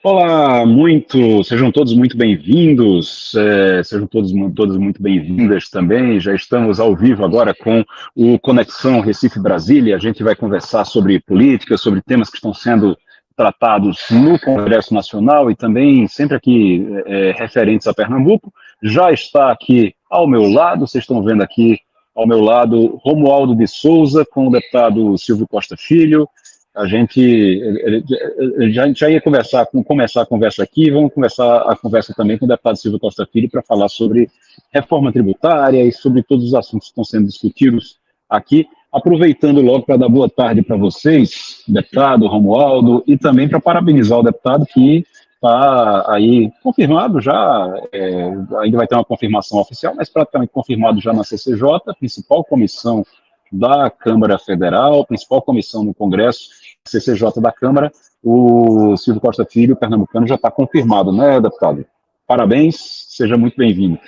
Olá, sejam todos muito bem-vindos, sejam todas muito bem-vindas também. Já estamos ao vivo agora com o Conexão Recife-Brasília. A gente vai conversar sobre política, sobre temas que estão sendo tratados no Congresso Nacional e também sempre aqui referentes a Pernambuco. Já está aqui ao meu lado, vocês estão vendo aqui ao meu lado, Romualdo de Souza com o deputado Silvio Costa Filho. A gente já ia começar a conversa aqui, vamos começar a conversa também com o deputado Silvio Costa Filho para falar sobre reforma tributária e sobre todos os assuntos que estão sendo discutidos aqui. Aproveitando logo para dar boa tarde para vocês, deputado Romualdo, e também para parabenizar o deputado que está aí confirmado já, ainda vai ter uma confirmação oficial, mas praticamente confirmado já na CCJ, principal comissão da Câmara Federal, principal comissão no Congresso, CCJ da Câmara, o Silvio Costa Filho, pernambucano, já está confirmado, né, deputado? Parabéns, seja muito bem-vindo.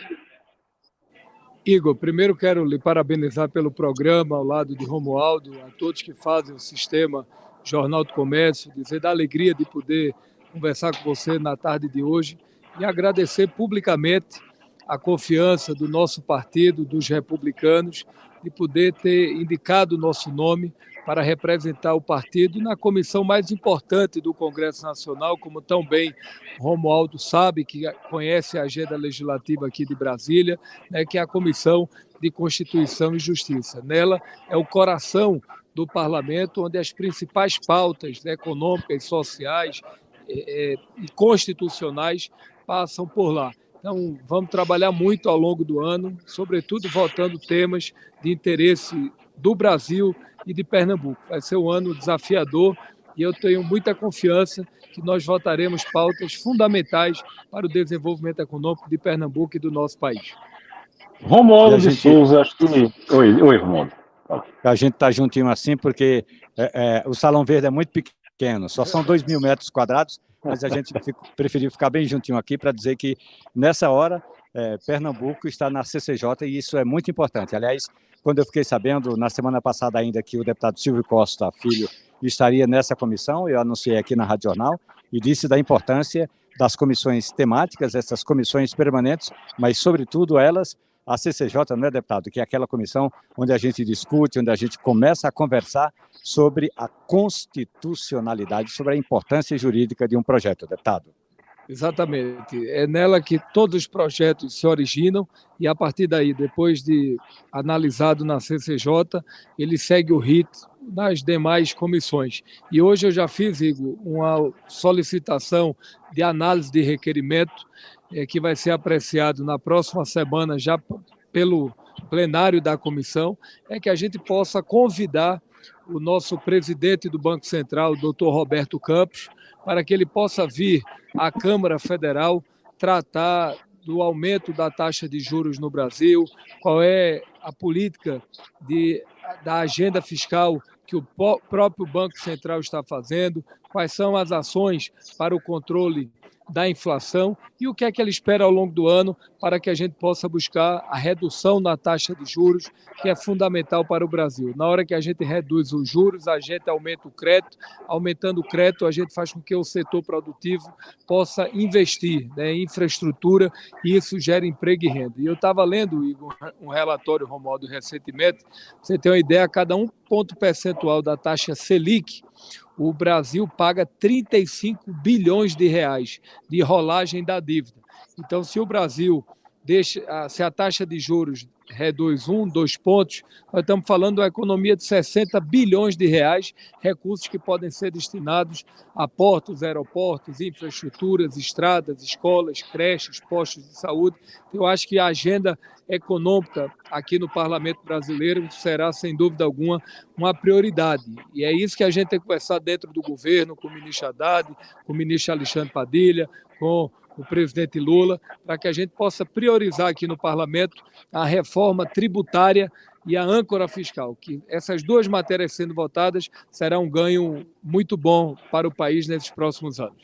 Igor, primeiro quero lhe parabenizar pelo programa, ao lado de Romualdo, a todos que fazem o sistema Jornal do Comércio, dizer da alegria de poder conversar com você na tarde de hoje e agradecer publicamente a confiança do nosso partido, dos republicanos, de poder ter indicado o nosso nome para representar o partido na comissão mais importante do Congresso Nacional, como tão bem Romualdo sabe, que conhece a agenda legislativa aqui de Brasília, né, que é a Comissão de Constituição e Justiça. Nela é o coração do parlamento, onde as principais pautas, né, econômicas, sociais e constitucionais passam por lá. Então, vamos trabalhar muito ao longo do ano, sobretudo votando temas de interesse do Brasil e de Pernambuco. Vai ser um ano desafiador e eu tenho muita confiança que nós votaremos pautas fundamentais para o desenvolvimento econômico de Pernambuco e do nosso país. Romualdo de Souza, acho que... Oi, Romualdo. A gente está juntinho assim porque o Salão Verde é muito pequeno, só são 2.000 metros quadrados, mas a gente preferiu ficar bem juntinho aqui para dizer que, nessa hora, Pernambuco está na CCJ e isso é muito importante. Aliás, quando eu fiquei sabendo, na semana passada ainda, que o deputado Silvio Costa Filho estaria nessa comissão, eu anunciei aqui na Rádio Jornal e disse da importância das comissões temáticas, essas comissões permanentes, mas, sobretudo, elas, a CCJ, não é, deputado, que é aquela comissão onde a gente discute, onde a gente começa a conversar sobre a constitucionalidade, sobre a importância jurídica de um projeto, deputado. Exatamente. É nela que todos os projetos se originam e, a partir daí, depois de analisado na CCJ, ele segue o rito nas demais comissões. E hoje eu já fiz, Igor, uma solicitação de análise de requerimento que vai ser apreciado na próxima semana já pelo plenário da comissão, que a gente possa convidar o nosso presidente do Banco Central, o doutor Roberto Campos, para que ele possa vir à Câmara Federal tratar do aumento da taxa de juros no Brasil, qual é a política da agenda fiscal que o próprio Banco Central está fazendo, quais são as ações para o controle da inflação e o que é que ele espera ao longo do ano para que a gente possa buscar a redução na taxa de juros, que é fundamental para o Brasil. Na hora que a gente reduz os juros, a gente aumenta o crédito, aumentando o crédito, a gente faz com que o setor produtivo possa investir, né, em infraestrutura e isso gera emprego e renda. E eu estava lendo, Igor, um relatório, Romualdo, recentemente, você tem uma ideia, a cada um ponto percentual da taxa Selic, o Brasil paga 35 bilhões de reais de rolagem da dívida. Então, se o Brasil se a taxa de juros reduz 2 pontos, nós estamos falando de uma economia de 60 bilhões de reais, recursos que podem ser destinados a portos, aeroportos, infraestruturas, estradas, escolas, creches, postos de saúde. Eu acho que a agenda econômica aqui no Parlamento brasileiro será, sem dúvida alguma, uma prioridade. E é isso que a gente tem que conversar dentro do governo, com o ministro Haddad, com o ministro Alexandre Padilha, com o presidente Lula, para que a gente possa priorizar aqui no Parlamento a reforma tributária e a âncora fiscal, que essas duas matérias sendo votadas será um ganho muito bom para o país nesses próximos anos.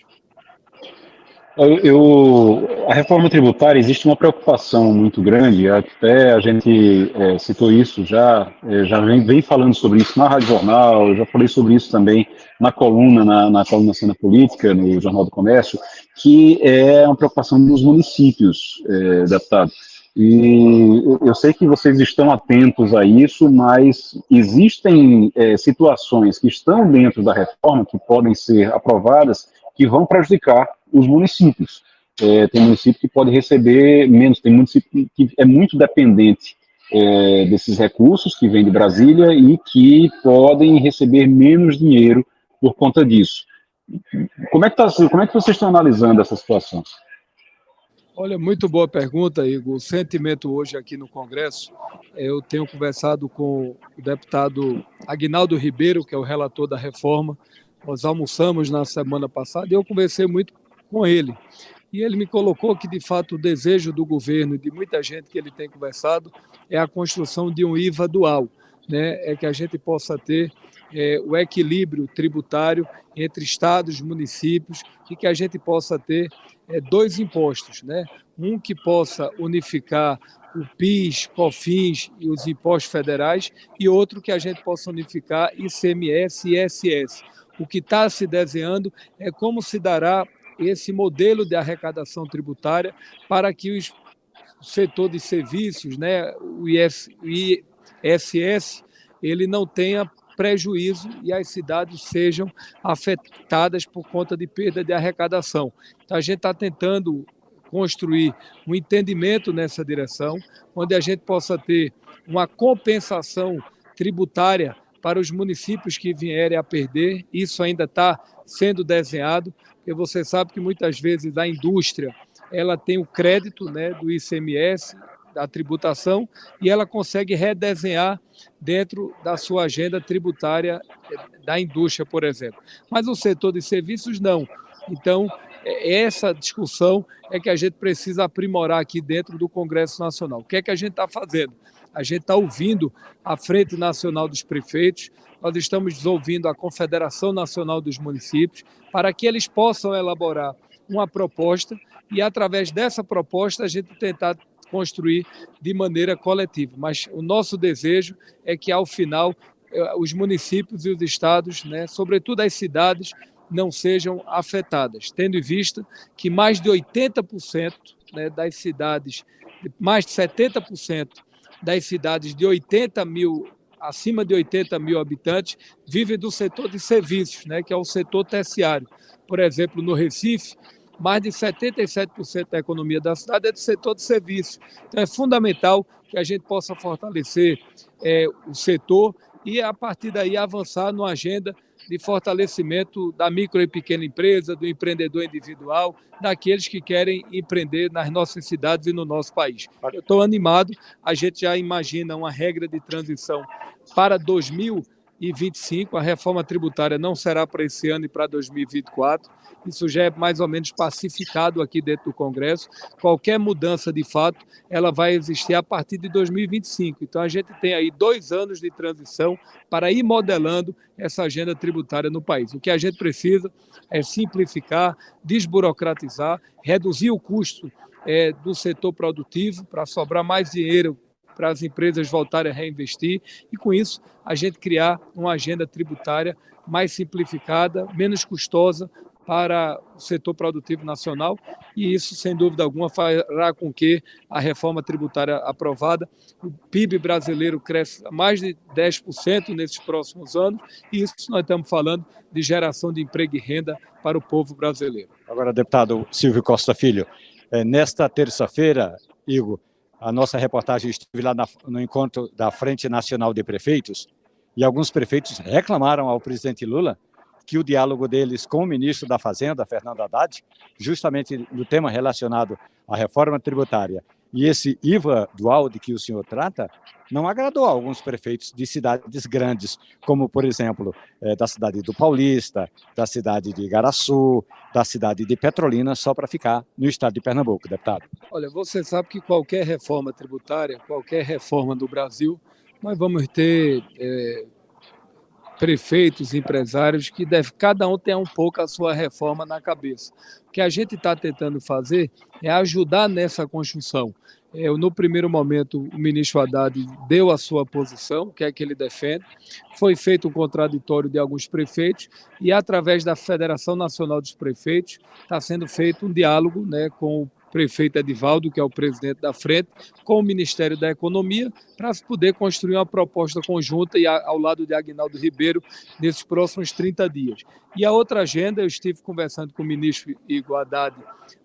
A reforma tributária, existe uma preocupação muito grande, até a gente citou isso já vem falando sobre isso na Rádio Jornal, eu já falei sobre isso também na coluna, na coluna Cena Política, no Jornal do Comércio, que é uma preocupação dos municípios, deputado. E eu sei que vocês estão atentos a isso, mas existem situações que estão dentro da reforma, que podem ser aprovadas, que vão prejudicar os municípios. Tem município que pode receber menos, tem município que é muito dependente desses recursos que vêm de Brasília e que podem receber menos dinheiro por conta disso. Como é que vocês estão analisando essa situação? Olha, muito boa pergunta, Igor. O sentimento hoje aqui no Congresso, eu tenho conversado com o deputado Aguinaldo Ribeiro, que é o relator da reforma. Nós almoçamos na semana passada e eu conversei muito com ele. E ele me colocou que, de fato, o desejo do governo e de muita gente que ele tem conversado é a construção de um IVA dual, né? É que a gente possa ter o equilíbrio tributário entre estados e municípios e que a gente possa ter dois impostos, né? Um que possa unificar o PIS, COFINS e os impostos federais e outro que a gente possa unificar ICMS e ISS. O que está se desenhando é como se dará esse modelo de arrecadação tributária para que o setor de serviços, né, o ISS, ele não tenha prejuízo e as cidades sejam afetadas por conta de perda de arrecadação. Então, a gente está tentando construir um entendimento nessa direção, onde a gente possa ter uma compensação tributária para os municípios que vierem a perder. Isso ainda está sendo desenhado, porque você sabe que muitas vezes a indústria ela tem o crédito, né, do ICMS, da tributação, e ela consegue redesenhar dentro da sua agenda tributária da indústria, por exemplo. Mas o setor de serviços, não. Então, essa discussão é que a gente precisa aprimorar aqui dentro do Congresso Nacional. O que é que a gente está fazendo? A gente está ouvindo a Frente Nacional dos Prefeitos, nós estamos ouvindo a Confederação Nacional dos Municípios, para que eles possam elaborar uma proposta e, através dessa proposta, a gente tentar construir de maneira coletiva. Mas o nosso desejo é que, ao final, os municípios e os estados, né, sobretudo as cidades, não sejam afetadas, tendo em vista que mais de 80%, né, das cidades, mais de 70% das cidades de 80 mil, acima de 80 mil habitantes, vivem do setor de serviços, né, que é o setor terciário. Por exemplo, no Recife, mais de 77% da economia da cidade é do setor de serviços. Então, é fundamental que a gente possa fortalecer o setor e, a partir daí, avançar numa agenda de fortalecimento da micro e pequena empresa, do empreendedor individual, daqueles que querem empreender nas nossas cidades e no nosso país. Eu estou animado, a gente já imagina uma regra de transição para 2025, a reforma tributária não será para esse ano e para 2024, isso já é mais ou menos pacificado aqui dentro do Congresso. Qualquer mudança, de fato, ela vai existir a partir de 2025. Então, a gente tem aí 2 anos de transição para ir modelando essa agenda tributária no país. O que a gente precisa é simplificar, desburocratizar, reduzir o custo do setor produtivo para sobrar mais dinheiro para as empresas voltarem a reinvestir e, com isso, a gente criar uma agenda tributária mais simplificada, menos custosa para o setor produtivo nacional, e isso, sem dúvida alguma, fará com que a reforma tributária aprovada, o PIB brasileiro cresça mais de 10% nesses próximos anos, e isso nós estamos falando de geração de emprego e renda para o povo brasileiro. Agora, deputado Silvio Costa Filho, nesta terça-feira, Igor, a nossa reportagem esteve lá no encontro da Frente Nacional de Prefeitos, e alguns prefeitos reclamaram ao presidente Lula que o diálogo deles com o ministro da Fazenda, Fernando Haddad, justamente no tema relacionado à reforma tributária e esse IVA dual de que o senhor trata, não agradou a alguns prefeitos de cidades grandes, como, por exemplo, da cidade do Paulista, da cidade de Igaraçu, da cidade de Petrolina, só para ficar no estado de Pernambuco, deputado. Olha, você sabe que qualquer reforma tributária, qualquer reforma do Brasil, nós vamos ter prefeitos, empresários, que cada um tem um pouco a sua reforma na cabeça. O que a gente está tentando fazer é ajudar nessa construção. No primeiro momento, o ministro Haddad deu a sua posição, o que é que ele defende. Foi feito um contraditório de alguns prefeitos e, através da Federação Nacional dos Prefeitos, está sendo feito um diálogo, né, com o prefeito Edivaldo, que é o presidente da frente, com o Ministério da Economia, para se poder construir uma proposta conjunta e ao lado de Aguinaldo Ribeiro nesses próximos 30 dias. E a outra agenda, eu estive conversando com o ministro Igor Haddad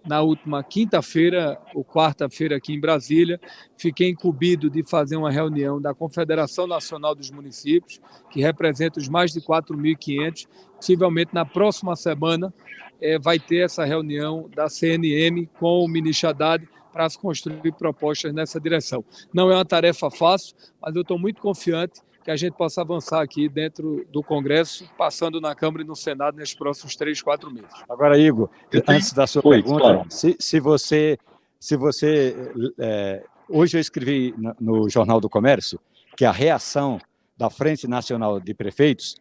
na última quinta-feira ou quarta-feira aqui em Brasília. Fiquei incumbido de fazer uma reunião da Confederação Nacional dos Municípios, que representa os mais de 4.500. Possivelmente na próxima semana vai ter essa reunião da CNM com o ministro Haddad para se construir propostas nessa direção. Não é uma tarefa fácil, mas eu estou muito confiante que a gente possa avançar aqui dentro do Congresso, passando na Câmara e no Senado nesses próximos 3, 4 meses. Agora, Igor, antes da sua pergunta, claro. se você hoje eu escrevi no Jornal do Comércio que a reação da Frente Nacional de Prefeitos,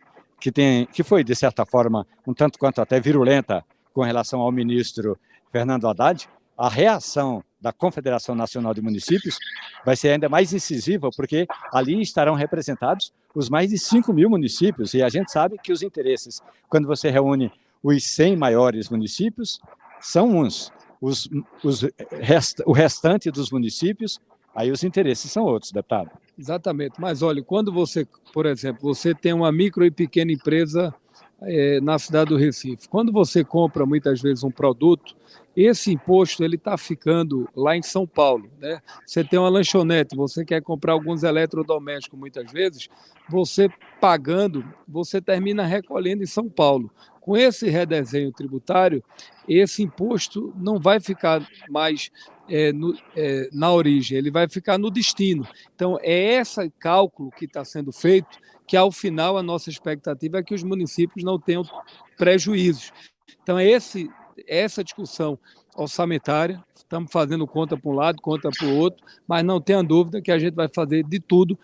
que foi, de certa forma, um tanto quanto até virulenta com relação ao ministro Fernando Haddad, a reação da Confederação Nacional de Municípios vai ser ainda mais incisiva, porque ali estarão representados os mais de 5.000 municípios, e a gente sabe que os interesses, quando você reúne os 100 maiores municípios, são uns. O restante dos municípios, aí os interesses são outros, deputado. Exatamente, mas olha, quando você, por exemplo, você tem uma micro e pequena empresa na cidade do Recife, quando você compra muitas vezes um produto, esse imposto ele está ficando lá em São Paulo, né? Você tem uma lanchonete, você quer comprar alguns eletrodomésticos muitas vezes, você pagando, você termina recolhendo em São Paulo. Com esse redesenho tributário, esse imposto não vai ficar mais na origem, ele vai ficar no destino. Então, é esse cálculo que está sendo feito, que ao final a nossa expectativa é que os municípios não tenham prejuízos. Então, essa discussão orçamentária, estamos fazendo conta para um lado, conta para o outro, mas não tenha dúvida que a gente vai fazer de tudo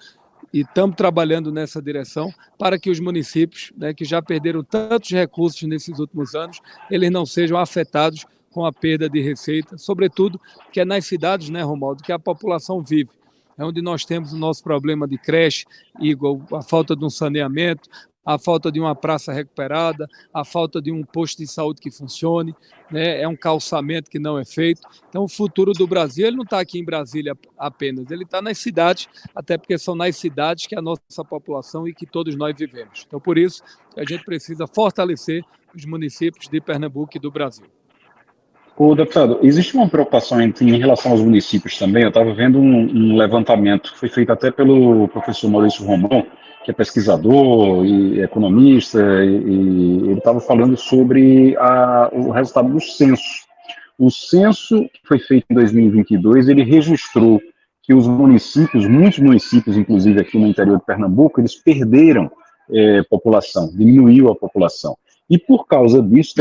e estamos trabalhando nessa direção para que os municípios, né, que já perderam tantos recursos nesses últimos anos, eles não sejam afetados com a perda de receita, sobretudo que é nas cidades, né, Romualdo, que a população vive. É onde nós temos o nosso problema de creche, Igor, a falta de um saneamento, a falta de uma praça recuperada, a falta de um posto de saúde que funcione, né? É um calçamento que não é feito. Então, o futuro do Brasil ele não está aqui em Brasília apenas, ele está nas cidades, até porque são nas cidades que a nossa população e que todos nós vivemos. Então, por isso, a gente precisa fortalecer os municípios de Pernambuco e do Brasil. Ô, deputado, existe uma preocupação em relação aos municípios também. Eu estava vendo um levantamento que foi feito até pelo professor Maurício Romão, que é pesquisador e economista, e ele estava falando sobre o resultado do censo. O censo que foi feito em 2022, ele registrou que os municípios, muitos municípios, inclusive aqui no interior de Pernambuco, eles perderam população, diminuiu a população. E por causa disso,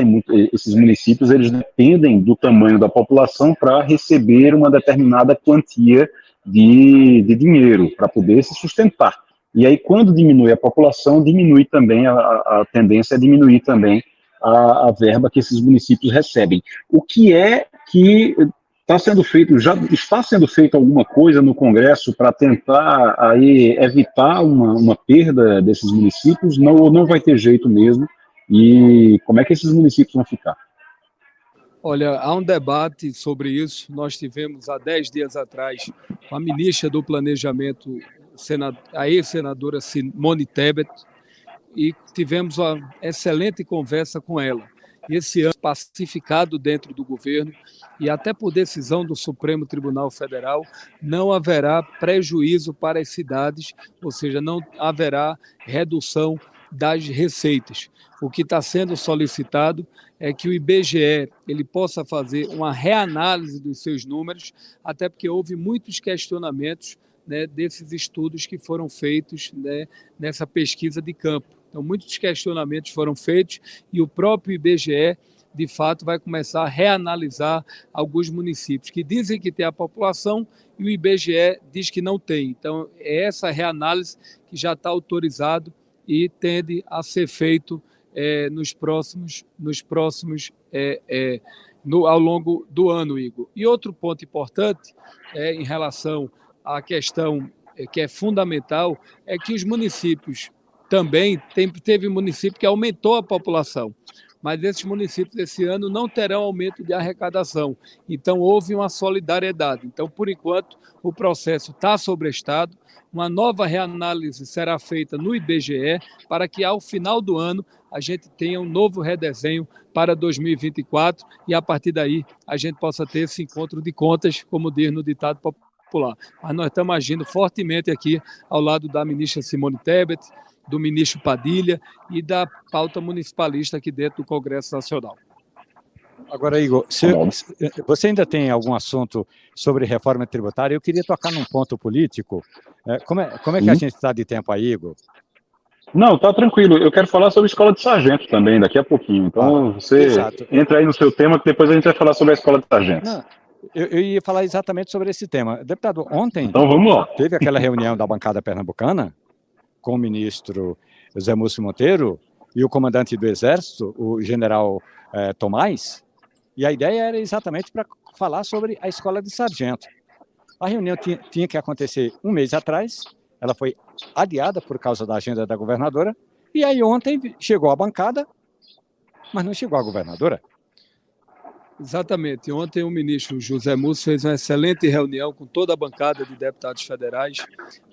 esses municípios eles dependem do tamanho da população para receber uma determinada quantia de dinheiro, para poder se sustentar. E aí, quando diminui a população, diminui também a tendência é diminuir também a verba que esses municípios recebem. O que é que está sendo feito, já está sendo feito alguma coisa no Congresso para tentar aí evitar uma perda desses municípios, ou não vai ter jeito mesmo? E como é que esses municípios vão ficar? Olha, há um debate sobre isso. Nós tivemos há 10 dias atrás a ministra do Planejamento, a ex-senadora Simone Tebet, e tivemos uma excelente conversa com ela. Esse ano, pacificado dentro do governo, e até por decisão do Supremo Tribunal Federal, não haverá prejuízo para as cidades, ou seja, não haverá redução das receitas. O que está sendo solicitado é que o IBGE ele possa fazer uma reanálise dos seus números, até porque houve muitos questionamentos, né, desses estudos que foram feitos, né, nessa pesquisa de campo. Então, muitos questionamentos foram feitos e o próprio IBGE, de fato, vai começar a reanalisar alguns municípios que dizem que tem a população e o IBGE diz que não tem. Então, é essa reanálise que já está autorizado e tende a ser feito ao longo do ano, Igor. E outro ponto importante em relação à questão que é fundamental é que os municípios também, teve município que aumentou a população, mas esses municípios esse ano não terão aumento de arrecadação. Então, houve uma solidariedade. Então, por enquanto, o processo está sobrestado. Uma nova reanálise será feita no IBGE para que, ao final do ano, a gente tenha um novo redesenho para 2024 e, a partir daí, a gente possa ter esse encontro de contas, como diz no ditado popular. Mas nós estamos agindo fortemente aqui ao lado da ministra Simone Tebet, do ministro Padilha e da pauta municipalista aqui dentro do Congresso Nacional. Agora, Igor, você ainda tem algum assunto sobre reforma tributária? Eu queria tocar num ponto político. Como é que a gente está de tempo aí, Igor? Não, tá tranquilo. Eu quero falar sobre a escola de sargento também, daqui a pouquinho. Então, exato. Entra aí no seu tema, que depois a gente vai falar sobre a escola de sargento. Não, eu ia falar exatamente sobre esse tema. Deputado, ontem então, vamos lá. Teve aquela reunião da bancada pernambucana com o ministro Zé Múcio Monteiro e o comandante do Exército, o general Tomás, e a ideia era exatamente para falar sobre a escola de sargento. A reunião tinha que acontecer um mês atrás, ela foi adiada por causa da agenda da governadora, e aí ontem chegou a bancada, mas não chegou a governadora. Exatamente. Ontem o ministro José Múcio fez uma excelente reunião com toda a bancada de deputados federais,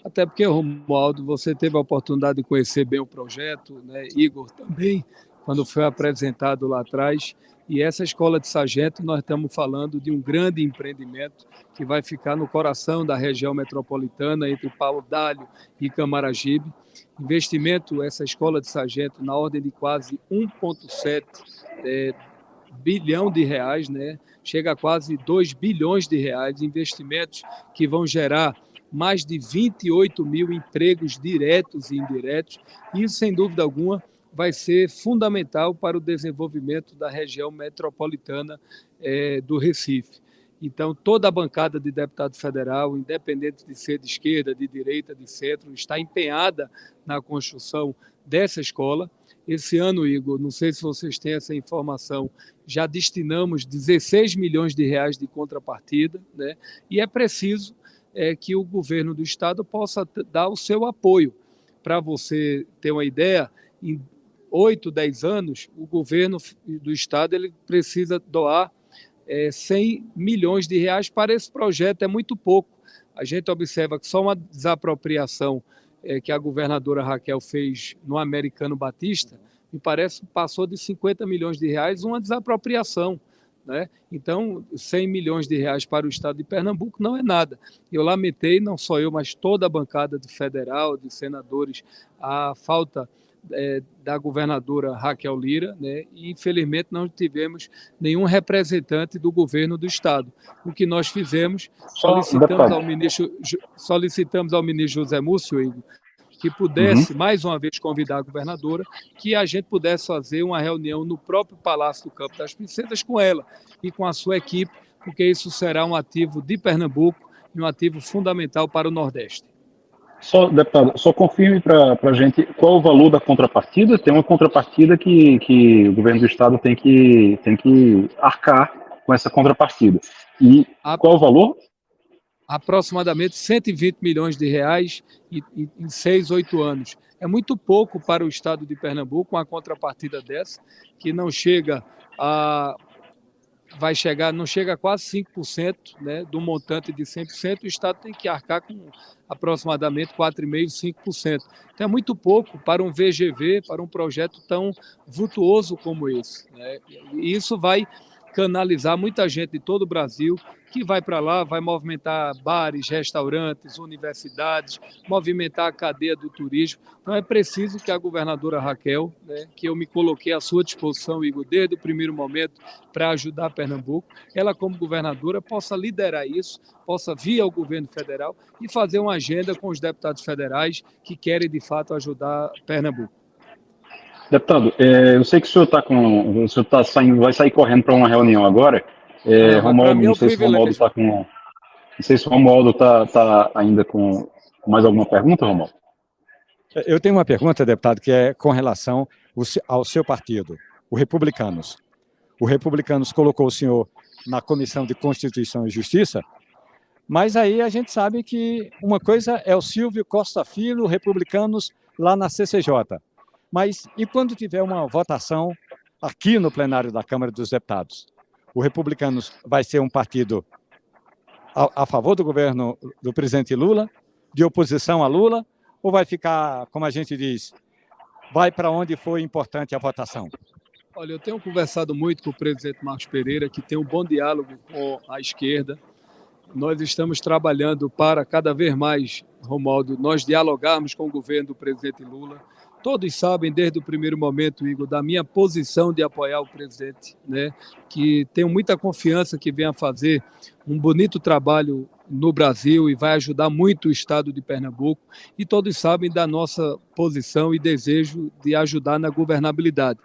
até porque, Romualdo, você teve a oportunidade de conhecer bem o projeto, né? Igor também, quando foi apresentado lá atrás. E essa escola de sargento, nós estamos falando de um grande empreendimento que vai ficar no coração da região metropolitana, entre Paudalho e Camaragibe. Investimento, essa escola de sargento, na ordem de quase 1,7 bilhão de reais, né? Chega a quase 2 bilhões de reais, investimentos que vão gerar mais de 28 mil empregos diretos e indiretos. Isso, sem dúvida alguma, vai ser fundamental para o desenvolvimento da região metropolitana do Recife. Então, toda a bancada de deputado federal, independente de ser de esquerda, de direita, de centro, está empenhada na construção dessa escola. Esse ano, Igor, não sei se vocês têm essa informação, já destinamos 16 milhões de reais de contrapartida, né? E é preciso que o governo do estado possa dar o seu apoio. Para você ter uma ideia, em 8, 10 anos, o governo do estado ele precisa doar 100 milhões de reais para esse projeto, é muito pouco. A gente observa que só uma desapropriação que a governadora Raquel fez no Americano Batista, me parece, passou de 50 milhões de reais uma desapropriação, né? Então, 100 milhões de reais para o estado de Pernambuco não é nada. Eu lamentei, não só eu, mas toda a bancada de federal, de senadores, a falta da governadora Raquel Lira, né? E infelizmente não tivemos nenhum representante do governo do estado. O que nós fizemos, solicitamos ao ministro José Múcio, Igor, que pudesse mais uma vez convidar a governadora, que a gente pudesse fazer uma reunião no próprio Palácio do Campo das Princesas com ela e com a sua equipe, porque isso será um ativo de Pernambuco e um ativo fundamental para o Nordeste. Deputado, só confirme para a gente qual o valor da contrapartida. Tem uma contrapartida que o governo do estado tem que arcar com essa contrapartida. E qual o valor? Aproximadamente 120 milhões de reais em 6, 8 anos. É muito pouco para o estado de Pernambuco, uma contrapartida dessa, que não chega a quase 5%, né, do montante de 100%, o estado tem que arcar com aproximadamente 4,5%, 5%. Então é muito pouco para um VGV, para um projeto tão vultuoso como esse, né? E isso vai canalizar muita gente de todo o Brasil que vai para lá, vai movimentar bares, restaurantes, universidades, movimentar a cadeia do turismo. Então é preciso que a governadora Raquel, né, que eu me coloquei à sua disposição, Igor, desde o primeiro momento para ajudar Pernambuco, ela como governadora possa liderar isso, possa vir ao governo federal e fazer uma agenda com os deputados federais que querem de fato ajudar Pernambuco. Deputado, eu sei que o senhor vai sair correndo para uma reunião agora. Romualdo, não sei se o Romualdo está com. Não sei se o Romualdo está ainda com mais alguma pergunta, Romualdo? Eu tenho uma pergunta, deputado, que é com relação ao seu partido, o Republicanos. O Republicanos colocou o senhor na Comissão de Constituição e Justiça, mas aí a gente sabe que uma coisa é o Silvio Costa Filho, Republicanos, lá na CCJ. Mas e quando tiver uma votação aqui no plenário da Câmara dos Deputados? O Republicanos vai ser um partido a favor do governo do presidente Lula, de oposição a Lula, ou vai ficar, como a gente diz, vai para onde foi importante a votação? Olha, eu tenho conversado muito com o presidente Marcos Pereira, que tem um bom diálogo com a esquerda. Nós estamos trabalhando para cada vez mais, Romualdo, nós dialogarmos com o governo do presidente Lula. Todos sabem, desde o primeiro momento, Igor, da minha posição de apoiar o presidente, né? Que tenho muita confiança que venha fazer um bonito trabalho no Brasil e vai ajudar muito o estado de Pernambuco. E todos sabem da nossa posição e desejo de ajudar na governabilidade.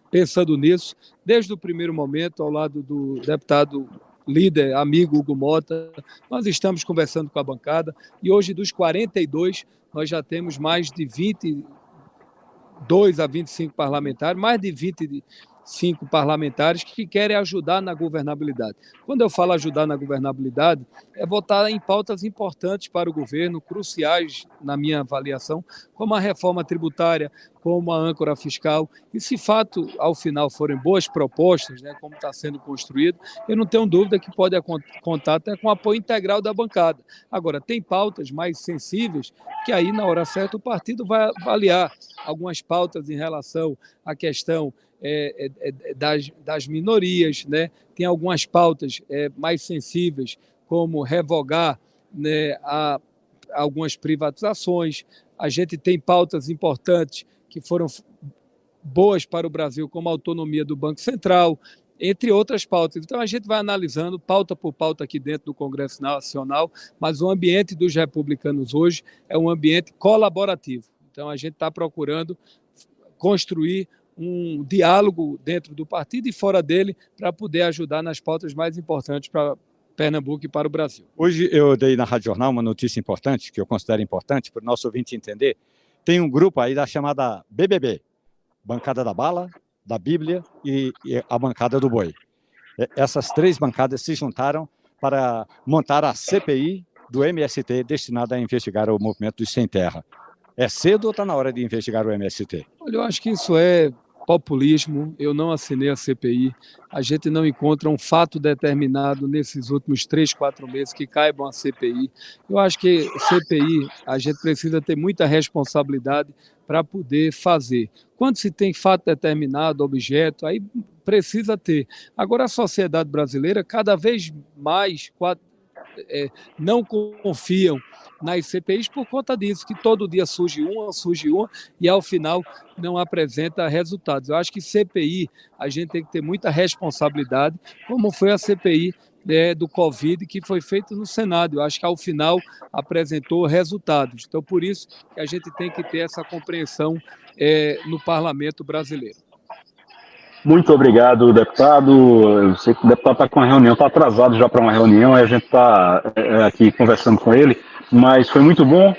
Pensando nisso, desde o primeiro momento, ao lado do deputado líder, amigo Hugo Mota, nós estamos conversando com a bancada e hoje dos 42, nós já temos mais de 22 a 25 parlamentares, mais de 25 parlamentares que querem ajudar na governabilidade. Quando eu falo ajudar na governabilidade, é votar em pautas importantes para o governo, cruciais na minha avaliação, como a reforma tributária, como a âncora fiscal. E se fato, ao final, forem boas propostas, né, como está sendo construído, eu não tenho dúvida que pode contar até com o apoio integral da bancada. Agora, tem pautas mais sensíveis que aí, na hora certa, o partido vai avaliar algumas pautas em relação à questão das minorias, né? Tem algumas pautas mais sensíveis, como revogar, né, algumas privatizações. A gente tem pautas importantes que foram boas para o Brasil, como a autonomia do Banco Central, entre outras pautas. Então, a gente vai analisando pauta por pauta aqui dentro do Congresso Nacional, mas o ambiente dos republicanos hoje é um ambiente colaborativo. Então, a gente está procurando construir um diálogo dentro do partido e fora dele para poder ajudar nas pautas mais importantes para Pernambuco e para o Brasil. Hoje eu dei na Rádio Jornal uma notícia importante, que eu considero importante para o nosso ouvinte entender. Tem um grupo aí da chamada BBB, Bancada da Bala, da Bíblia e a Bancada do Boi. Essas três bancadas se juntaram para montar a CPI do MST destinada a investigar o movimento dos sem terra. É cedo ou está na hora de investigar o MST? Olha, eu acho que isso é populismo. Eu não assinei a CPI. A gente não encontra um fato determinado nesses últimos 3, 4 meses que caibam a CPI. Eu acho que CPI, a gente precisa ter muita responsabilidade para poder fazer. Quando se tem fato determinado, objeto, aí precisa ter. Agora, a sociedade brasileira, cada vez mais não confiam nas CPIs por conta disso, que todo dia surge uma, e ao final não apresenta resultados. Eu acho que CPI, a gente tem que ter muita responsabilidade, como foi a CPI do Covid, que foi feita no Senado. Eu acho que ao final apresentou resultados. Então, por isso que a gente tem que ter essa compreensão no parlamento brasileiro. Muito obrigado, deputado. Eu sei que o deputado está com uma reunião, está atrasado já para uma reunião, a gente está aqui conversando com ele, mas foi muito bom,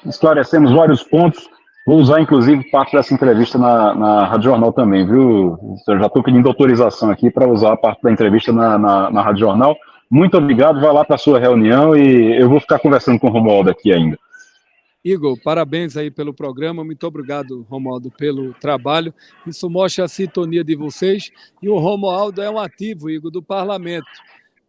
esclarecemos vários pontos. Vou usar, inclusive, parte dessa entrevista na Rádio Jornal também, viu? Eu já estou pedindo autorização aqui para usar a parte da entrevista na Rádio Jornal. Muito obrigado, vai lá para a sua reunião e eu vou ficar conversando com o Romualdo aqui ainda. Igor, parabéns aí pelo programa, muito obrigado, Romualdo, pelo trabalho. Isso mostra a sintonia de vocês e o Romualdo é um ativo, Igor, do parlamento.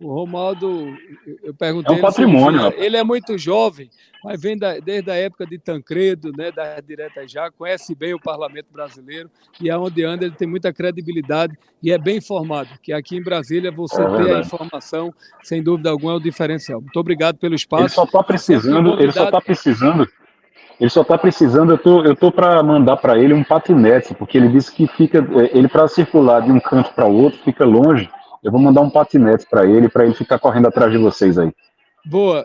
O Romualdo, eu perguntei... É um patrimônio. Ele é muito jovem, mas vem desde a época de Tancredo, né, da Direta Já, conhece bem o parlamento brasileiro e aonde anda ele tem muita credibilidade e é bem informado, que aqui em Brasília você ter a informação, sem dúvida alguma, é o diferencial. Muito obrigado pelo espaço. Ele só está precisando, eu tô para mandar para ele um patinete, porque ele disse que ele para circular de um canto para o outro fica longe. Eu vou mandar um patinete para ele ficar correndo atrás de vocês aí. Boa.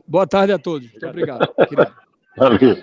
Boa tarde a todos. Muito obrigado. Valeu.